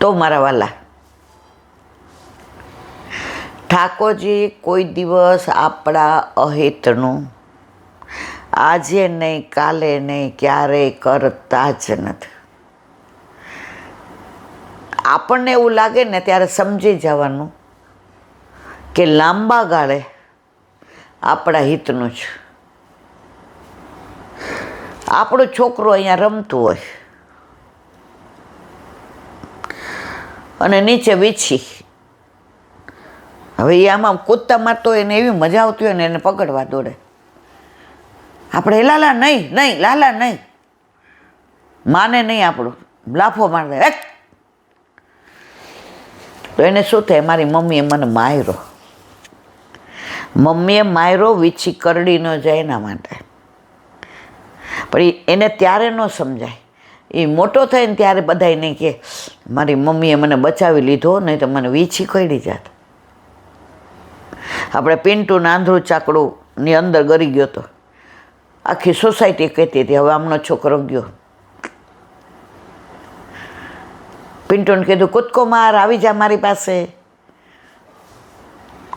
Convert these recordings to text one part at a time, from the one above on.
તો મારા વાલા, ઠાકોરજી કોઈ દિવસ આપણા અહિતનું આજે નહીં, કાલે નહીં, ક્યારેય કરતા જ નથી. આપણને એવું લાગે ને ત્યારે સમજી જવાનું કે લાંબા ગાળે આપણા હિતનું જ. આપણો છોકરો અહીંયા રમતું હોય અને નીચે વીછી, હવે એ આમાં કૂદતા મારતો હોય ને એવી મજા આવતી હોય ને એને પકડવા દોડે. આપણે લાલા નહીં, નહીં લાલા નહીં, માને નહીં, આપણું લાફો માર દે. તો એને શું થાય? મારી મમ્મીએ મને માર્યો, મમ્મીએ માર્યો, વીછી કરડી ન જાય એના માટે. પણ એને ત્યારે ન સમજાય. એ મોટો થાય ને ત્યારે બધાય નહીં કે મારી મમ્મીએ મને બચાવી લીધો, નહીં તો મને વીછી કરડી જાત. આપણે પિન્ટુને આંધળું ચાકડુંની અંદર ગરી ગયો તો આખી સોસાયટી કહેતી હતી હવે આમનો છોકરો ગયો. પિન્ટુને કીધું કૂદકો માર, આવી જા મારી પાસે.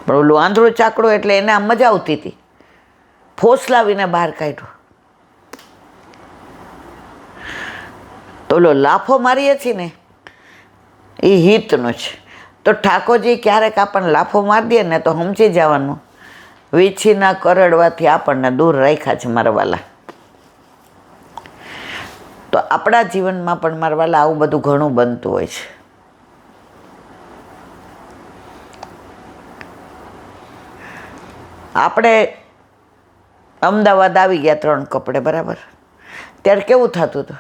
પણ ઓલું આંધળું ચાકડું એટલે એને આમ મજા આવતી હતી, ફોસલાવીને બહાર કાઢ્યો. તો ઓલો લાફો મારીએ છીએ ને એ હિતનો છે. તો ઠાકોરજી ક્યારેક આપણને લાફો મારી દે ને તો સમજી જવાનું વીછીના કરડવાથી આપણને દૂર રાખ્યા છે મારા વાલા. તો આપણા જીવનમાં પણ મારા વાલા આવું બધું ઘણું બનતું હોય છે. આપણે અમદાવાદ આવી ગયા 3 કપડે, બરાબર? ત્યારે કેવું થતું હતું?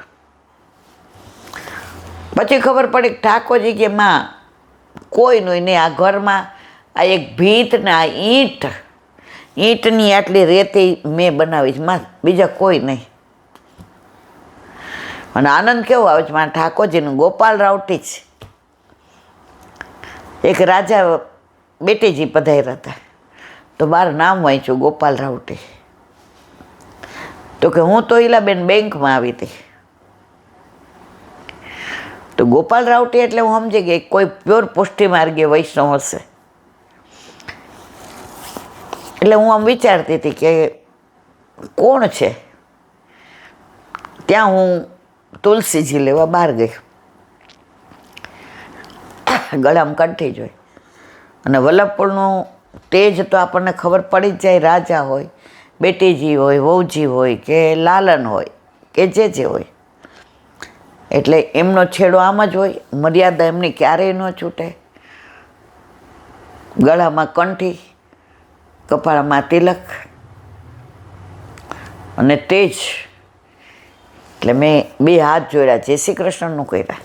પછી ખબર પડી કે ઠાકોરજી કે માં કોઈનું નહીં, આ ઘરમાં આ એક ભીંત ને આ ઈંટની આટલી રેતી મેં બનાવી છે માં, બીજા કોઈ નહીં. અને આનંદ કેવો આવે છે મારા ઠાકોરજીનું. ગોપાલ રાવટી છે, એક રાજા બેટીજી પધાર્યા હતા તો બહાર નામ વાંચ્યું ગોપાલ રાવટી. તો કે હું તો ઈલાબેન બેંકમાં આવી હતી. તો ગોપાલ રાવટી એટલે હું સમજી ગઈ કોઈ પ્યોર પુષ્ટિ માર્ગીય વૈષ્ણવ હશે. એટલે હું આમ વિચારતી હતી કે કોણ છે. ત્યાં હું તુલસીજી લેવા બહાર ગઈ, ગળામાં કંઠી જોઈ. અને વલ્લભપુરનું તેજ તો આપણને ખબર પડી જ જાય, રાજા હોય, બેટીજી હોય, વહુજી હોય કે લાલન હોય કે જે હોય. એટલે એમનો છેડો આમ જ હોય, મર્યાદા એમની ક્યારેય ન છૂટે. ગળામાં કંઠી, કપાળમાં તિલક અને તેજ. એટલે મેં 2 હાથ જોડ્યા, જય શ્રી કૃષ્ણનું કર્યા,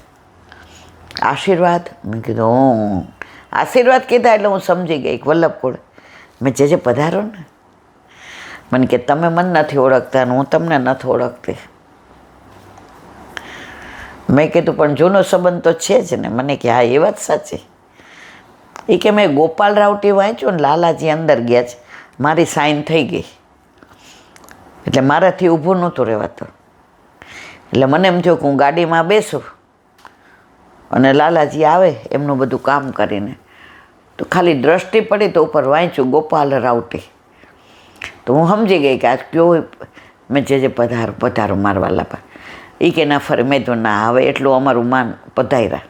આશીર્વાદ. મેં કીધું આશીર્વાદ કીધા એટલે હું સમજી ગઈ વલ્લભપુર. મેં જે પધારો ને, મને કે તમે મને નથી ઓળખતા ને હું તમને નથી ઓળખતી. મેં કીધું પણ જૂનો સંબંધ તો છે જ ને. મને કે હા એ વાત સાચી. એ કે મેં ગોપાલ રાવટી વાંચ્યું ને લાલાજી અંદર ગયા છે, મારી સાઈન થઈ ગઈ. એટલે મારાથી ઊભું નહોતું રહેવાતું. એટલે મને એમ થયું કે હું ગાડીમાં બેસું અને લાલાજી આવે એમનું બધું કામ કરીને. તો ખાલી દ્રષ્ટિ પડી તો ઉપર વાંચ્યું ગોપાલ રાવટી. તો હું સમજી ગઈ કે આ કયો. મેં જે પધારો મારવા લાપા. એ કે ના ફરે. મેં તો ના, હવે એટલું અમારું માન પધાર્યા.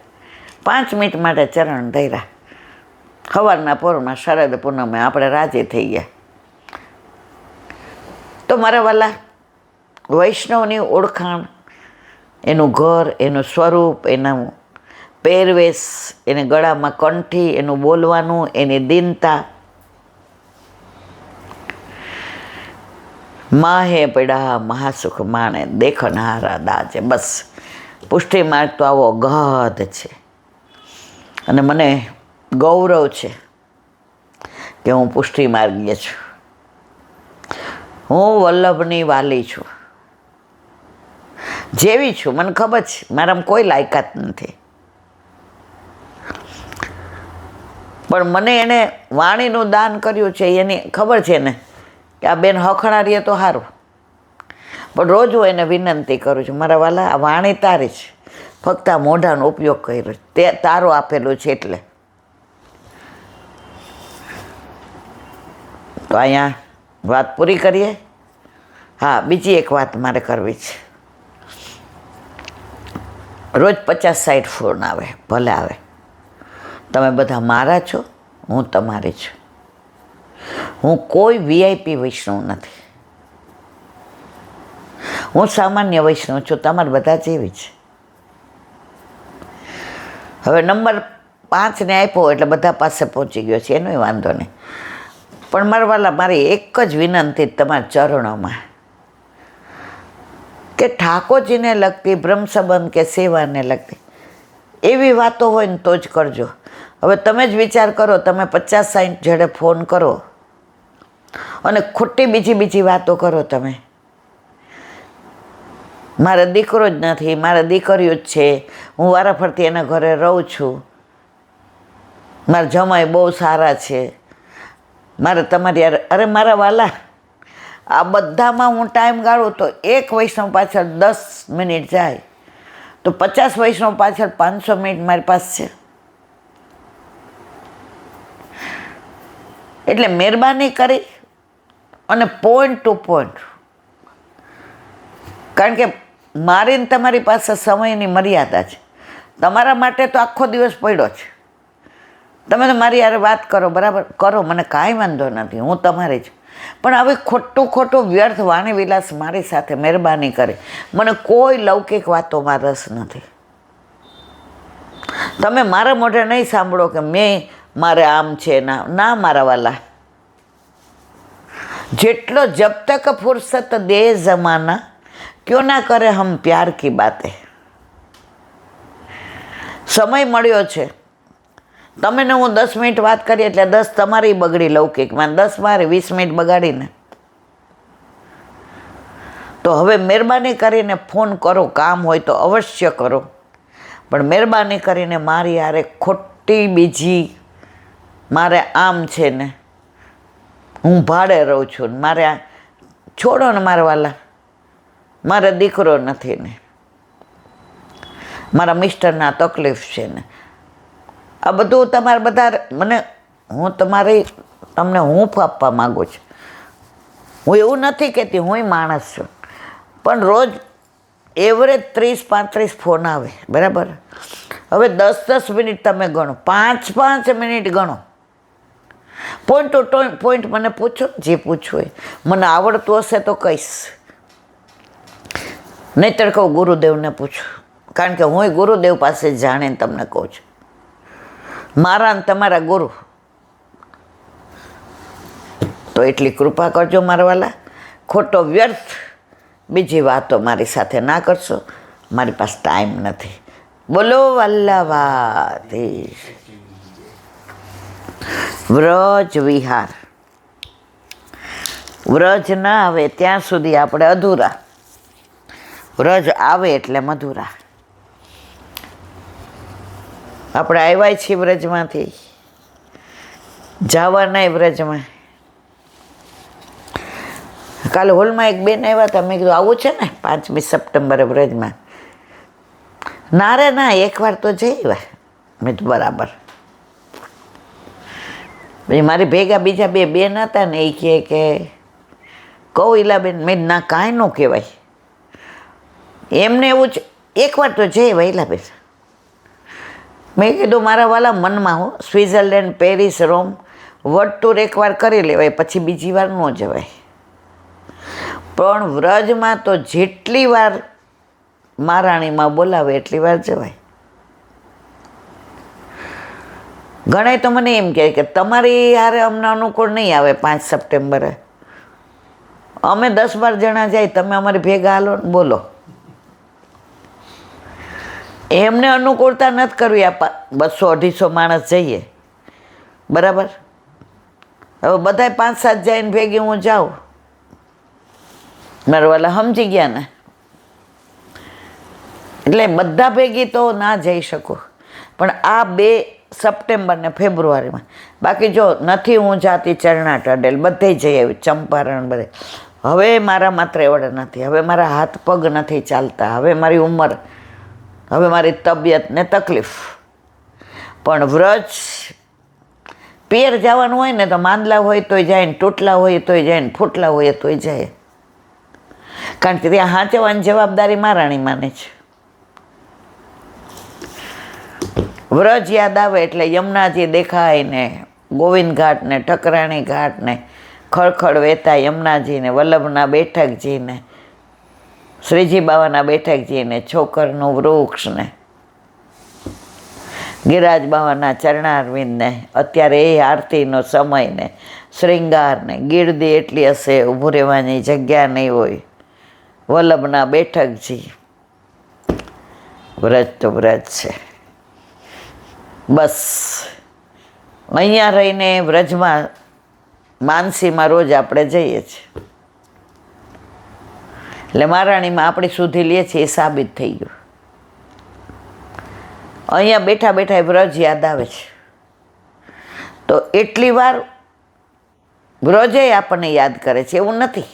5 મિનિટ માટે ચરણ ધર્યા. સવારના પોરમાં શરદ પૂનમે આપણે રાજી થઈ ગયા. તો મારા વાલા, વૈષ્ણવની ઓળખાણ, એનું ઘર, એનું સ્વરૂપ, એનું પહેરવેશ, એને ગળામાં કંઠી, એનું બોલવાનું, એની દીનતા. માહે પડ્યા મહાસુખ માણે, દેખનારા દાજે. બસ પુષ્ટિ માર્ગ તો આવો ગધ છે. અને મને ગૌરવ છે કે હું પુષ્ટિ માર્ગીય છું. હું વલ્લભની વાલી છું, જેવી છું. મને ખબર છે મારામાં કોઈ લાયકાત નથી, પણ મને એને વાણીનું દાન કર્યું છે એની ખબર છે ને કે આ બેન હખણારીએ તો સારું. પણ રોજ હું એને વિનંતી કરું છું, મારા વાલા આ વાણી તારી છે, ફક્ત આ મોઢાનો ઉપયોગ કર્યો તે તારો આપેલો છે એટલે. તો અહીંયા વાત પૂરી કરીએ. હા, બીજી એક વાત મારે કરવી છે. રોજ 50-60 ફોન આવે, ભલે આવે. તમે બધા મારા છો, હું તમારી છું. હું કોઈ VIP વૈષ્ણવ નથી. હું સામાન્ય વૈષ્ણવ છું, તમારે બધા જેવી છે. હવે નંબર 5ને આપ્યો એટલે બધા પાસે પહોંચી ગયો છે, એનોય વાંધો નહીં. પણ મારા વાલા, મારી એક જ વિનંતી તમારા ચરણોમાં કે ઠાકોરજીને લગતી, બ્રહ્મ સંબંધ કે સેવાને લગતી એવી વાતો હોય ને તો જ કરજો. હવે તમે જ વિચાર કરો, તમે 50-60 જણે ફોન કરો અને ખોટી બીજી વાતો કરો. તમે મારો દીકરો જ નથી, મારા દીકરીઓ જ છે, હું વારાફરતી એના ઘરે રહું છું, મારા જમાઈ બહુ સારા છે, મારે તમારી યાર. અરે મારા વાલા, આ બધામાં હું ટાઈમ ગાળું તો એક વૈષ્ણવ પાછળ 10 મિનિટ જાય તો 50 વૈષ્ણવ પાછળ 500 મિનિટ મારી પાસે છે. એટલે મહેરબાની કરી અને પોઈન્ટ ટુ પોઈન્ટ, કારણ કે મારી ને તમારી પાસે સમયની મર્યાદા છે. તમારા માટે તો આખો દિવસ પડ્યો છે. તમે તો મારી યાર વાત કરો, બરાબર કરો, મને કાંઈ વાંધો નથી, હું તમારી જ. પણ હવે ખોટું વ્યર્થ વાણી વિલાસ મારી સાથે મહેરબાની કરે. મને કોઈ લૌકિક વાતોમાં રસ નથી. તમે મારા મોઢે નહીં સાંભળો કે મારે આમ છે. ના મારા વાલા, જેટલો જબ તક ફુરસત દે જમાના ક્यों ના કરે હમ પ્યાર કી બાતે. સમય મળ્યો છે, તમે ને હું 10 મિનિટ વાત કરીએ એટલે 10 તમારી બગડી લૌકિકમાં, 10 મારે 20 મિનિટ બગાડીને. તો હવે મહેરબાની કરીને ફોન કરો, કામ હોય તો અવશ્ય કરો, પણ મહેરબાની કરીને મારી યારે ખોટી બીજી, મારે આમ છે ને, હું ભાડે રહું છું ને, મારે આ છોડો ને મારા વાલા, મારા દીકરો નથી ને, મારા મિસ્ટરના તકલીફ છે ને, આ બધું તમારે બધા મને, હું તમને હૂંફ આપવા માગું છું. હું એવું નથી કહેતી, હું માણસ છું, પણ રોજ એવરેજ 30-35 ફોન આવે, બરાબર. હવે 10-10 મિનિટ તમે ગણો, 5-5 મિનિટ ગણો. પોઈન્ટ ટુ પોઈન્ટ મને પૂછો, જે પૂછવું હોય. મને આવડતું હશે તો કહીશ, નહીંતર કહું ગુરુદેવને પૂછો, કારણ કે હું ગુરુદેવ પાસે જાણીને તમને કહું છું. મારા ને તમારા ગુરુ. તો એટલી કૃપા કરજો મારા વાલા, ખોટો વ્યર્થ બીજી વાતો મારી સાથે ના કરશો. મારી પાસે ટાઈમ નથી. બોલો વલ્લભાધીશ. વ્રજ વિહાર, વ્રજ ના આવે ત્યાં સુધી આપણે અધૂરા, વ્રજ આવે એટલે મધુરા. આપણે આવ્યા છીએ વ્રજમાંથી, જવાના વ્રજમાં. કાલે હોલમાં એક બેન આવ્યા હતા, મેં કીધું આવું છે ને 5મી સપ્ટેમ્બરે વ્રજમાં. ના રે ના, એકવાર તો જઈ આવ્યા. મેં તો બરાબર. પછી મારી ભેગા બીજા 2 બેન હતા ને, એ કહે કે કહું ઈલાબેન, મેં ના કાંઈ ન કહેવાય, એમને એવું જ એકવાર તો જઈ આવ્યા ઈલાબેન. મેં કીધું મારા વાલા મનમાં હું, સ્વિટ્ઝરલેન્ડ, પેરિસ, રોમ વર્લ્ડ ટૂર એકવાર કરી લેવાય, પછી બીજી વાર ન જવાય. પણ વ્રજમાં તો જેટલી વાર મહારાણીમાં બોલાવે એટલી વાર જવાય. ઘણા તો મને એમ કહે કે તમારી યારે અમને અનુકૂળ નહીં આવે 5 સપ્ટેમ્બરે, અમે 10-12 જણા જાય, તમે અમારી ભેગા હાલો ને બોલો. એમને અનુકૂળતા નથી કરવી. આ 200-250 માણસ જઈએ, બરાબર. હવે બધા 5-7 જઈને ભેગી હું જાઉં, મારા વાલા સમજી ગયા ને. એટલે બધા ભેગી તો ના જઈ શકું, પણ આ 2 સપ્ટેમ્બર ને ફેબ્રુઆરીમાં. બાકી જો નથી હું જાતી ચરણા ટડેલ બધે જઈ આવી, ચંપારણ બધે. હવે મારા માત્ર એવડે નથી, હવે મારા હાથ પગ નથી ચાલતા, હવે મારી ઉંમર, હવે મારી તબિયતને તકલીફ, પણ વ્રજ પિયર જવાનું હોય ને તો માંદલા હોય તોય જાય ને તૂટલા હોય તોય જાય ને ફૂટલા હોય તોય જાય, કારણ કે ત્યાં હાંચવાની જવાબદારી મહારાણી માને છે. વ્રજ યાદ આવે એટલે યમુનાજી દેખાય ને, ગોવિંદ ઘાટ ને, ઠકરાણી ઘાટ ને, ખળખળ વહેતા યમુનાજી ને, વલ્લભના બેઠકજી ને, શ્રીજી બાવાના બેઠકજી ને, છોકરનું વૃક્ષ ને, ગિરાજ બાવાના ચરણારવિંદ ને, અત્યારે એ આરતીનો સમય ને, શ્રૃંગાર ને, ગીરદી એટલી હશે ઊભું રહેવાની જગ્યા નહીં હોય, વલ્લભના બેઠકજી. વ્રજ તો વ્રજ છે. બસ અહીંયા રહીને વ્રજમાં માનસીમાં રોજ આપણે જઈએ છીએ એટલે મહારાણીમાં આપણી સુધી લે છે એ સાબિત થઈ ગયું. અહીંયા બેઠા બેઠા વ્રજ યાદ આવે છે તો એટલી વાર વ્રજે આપણને યાદ કરે છે એવું નથી.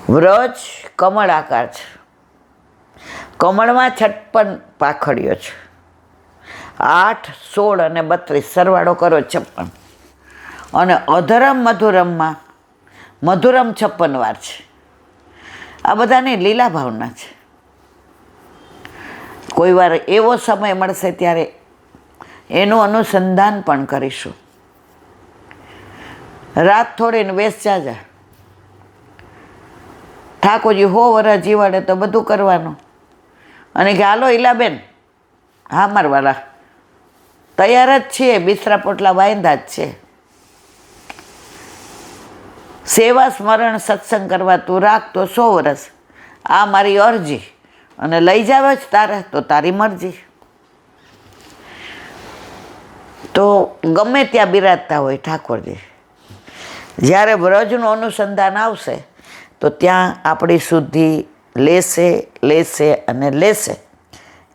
વ્રજ કમળ આકાર છે, કમળમાં 56 પાખડીઓ છે, 8, 16 અને 32 સરવાળો કરો 56, અને અધરમ મધુરમમાં મધુરમ 56 વાર છે. આ બધાની લીલા ભાવના છે. કોઈ વાર એવો સમય મળશે ત્યારે એનું અનુસંધાન પણ કરીશું. રાત થોડીને વેસ જાજા, ઠાકોરજી 100 વર્ષ જીવાડે તો બધું કરવાનું, અને કે હાલો ઈલાબેન, હા મારવાલા તૈયાર જ છીએ, બિસ્તરા પોટલા બાંધ્યા જ છે, સેવા સ્મરણ સત્સંગ કરવા તું રાખ તો 100 વર્ષ, આ મારી અરજી, અને લઈ જાવ જ તારે તો તારી મરજી. તો ગમે ત્યાં બિરાજતા હોય ઠાકોરજી, જ્યારે વ્રજનું અનુસંધાન આવશે તો ત્યાં આપણી શુદ્ધિ લેશે અને લેશે,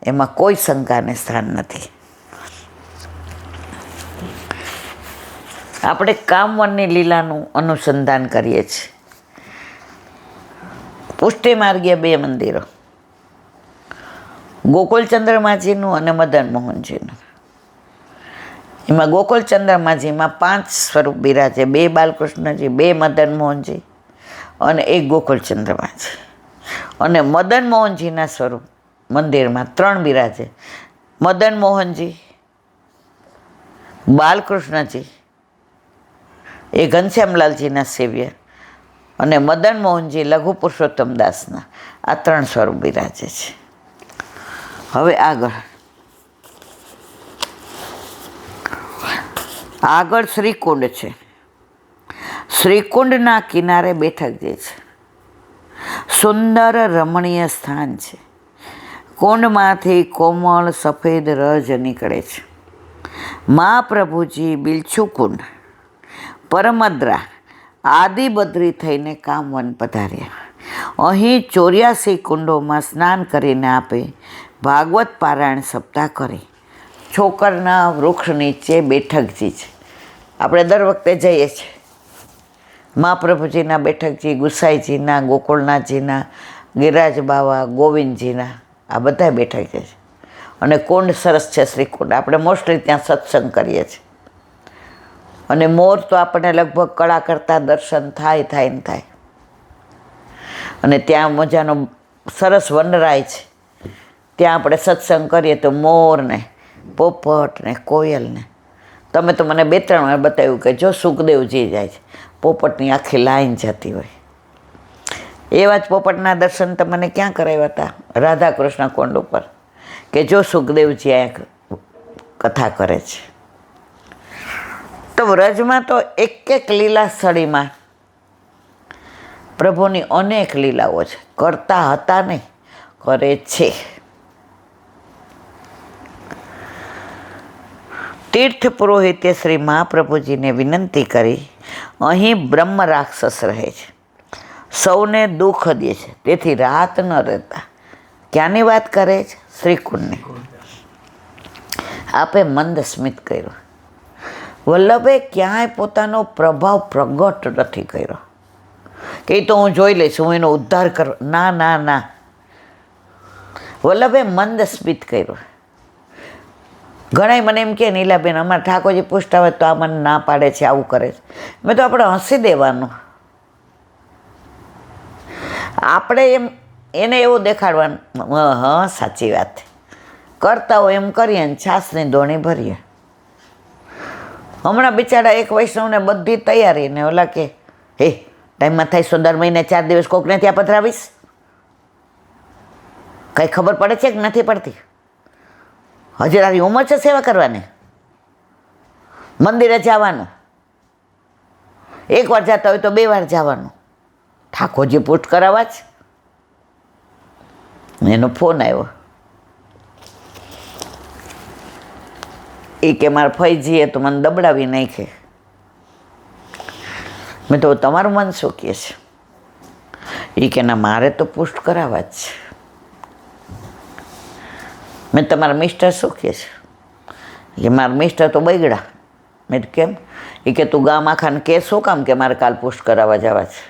એમાં કોઈ શંકાને સ્થાન નથી. આપણે કામવનની લીલાનું અનુસંધાન કરીએ છીએ. પુષ્ટિ માર્ગીય 2 મંદિરો, ગોકુળચંદ્રમાજીનું અને મદન મોહનજીનું. એમાં ગોકુળચંદ્રમાજીમાં 5 સ્વરૂપ બિરાજે, 2 બાલકૃષ્ણજી, 2 મદન મોહનજી અને 1 ગોકુળચંદ્રમાજી. અને મદન મોહનજીના સ્વરૂપ મંદિરમાં 3 બિરાજે, મદન મોહનજી, બાલકૃષ્ણજી એ ઘનશ્યામલાલજીના સેવ્ય, અને મદન મોહનજી લઘુ પુરુષોત્તમ દાસના. આ 3 સ્વરૂપ બિરાજે છે. હવે આગળ શ્રીકુંડ છે. શ્રીકુંડના કિનારે બેઠક જે છે, સુંદર રમણીય સ્થાન છે. કુંડમાંથી કોમળ સફેદ રજ નીકળે છે. મહાપ્રભુજી બિલછુકુંડ, પરમદ્રા આદિ બદ્રી થઈને કામવન પધાર્યા. અહીં 84 કુંડોમાં સ્નાન કરીને આપે ભાગવત પારાયણ સપ્તાહ કરી. છોકરના વૃક્ષ નીચે બેઠકજી છે. આપણે દર વખતે જઈએ છીએ. મહાપ્રભુજીના બેઠકજી, ગુસાઈજીના, ગોકુળનાથજીના, ગિરાજ બાવા, ગોવિંદજીના, આ બધા બેઠક છે. અને કુંડ સરસ છે શ્રીકુંડ. આપણે મોસ્ટલી ત્યાં સત્સંગ કરીએ છીએ. અને મોર તો આપણને લગભગ કળા કરતા દર્શન થાય. અને ત્યાં મજાનો સરસ વનરાય છે. ત્યાં આપણે સત્સંગ કરીએ તો મોર ને, પોપટ ને, કોયલ ને. તમે તો મને 2-3 વાર બતાવ્યું કે જો સુખદેવજી જાય છે, પોપટની આખી લાઈન જતી હોય. એવા જ પોપટના દર્શન તો મને ક્યાં કરાવ્યા હતા? રાધા કૃષ્ણ કુંડ ઉપર, કે જો સુખદેવજી આ કથા કરે છે. તો વ્રજમાં તો એક લીલા સ્થળીમાં પ્રભુની અનેક લીલાઓ છે. કરતા હતા નહીં, કરે છે. તીર્થ પુરોહિતે શ્રી મહાપ્રભુજીને વિનંતી કરી, અહીં બ્રહ્મ રાક્ષસ રહે છે, સૌને દુઃખ દે છે, તેથી રાત ન રહેતા. ક્યાંની વાત કરે છે? શ્રીકુંડની. આપે મંદ સ્મિત કર્યું. વલ્લભે ક્યાંય પોતાનો પ્રભાવ પ્રગટ નથી કર્યો કે એ તો હું જોઈ લઈશ, હું એનો ઉદ્ધાર કરો. ના. વલ્લભે મંદ સ્મિત કર્યું. ઘણાય મને એમ કે નીલાબેન અમારે ઠાકોરજી પૂછતા હોય તો આ મને ના પાડે છે, આવું કરે છે. મેં તો આપણે હસી દેવાનું. આપણે એમ એને એવું દેખાડવાનું, હા સાચી વાત, કરતા હોય એમ કરીએ ને છાસની ધોણી ભરીએ. હમણાં બિચારા એક વૈષ્ણવને બધી તૈયારી ને ઓલા કે હે ટાઈમમાં થાય 17 મહિને 4 દિવસ કોકને ત્યાં પધરાવીશ. કંઈ ખબર પડે છે કે નથી પડતી? હજી તારી ઉંમર છે સેવા કરવાની? મંદિરે જવાનું, એકવાર જતા હોય તો 2 વાર જવાનું. ઠાકોરજી પૂછ કરાવવા જ. એનો ફોન આવ્યો. એ કે મારા ફઈજીએ તો મને દબડાવી નાખે. મેં તો તમારું મન શું કહે છે? એ કે ના મારે તો પુષ્ટ કરાવવા જ છે. મેં તમારા મિસ્ટર શું કહે છે? કે મારા મિસ્ટર તો બગડ્યા. મેં કેમ? એ કે તું ગામ આખાને કે શું કામ કે મારે કાલ પુષ્ટ કરાવવા જવા છે?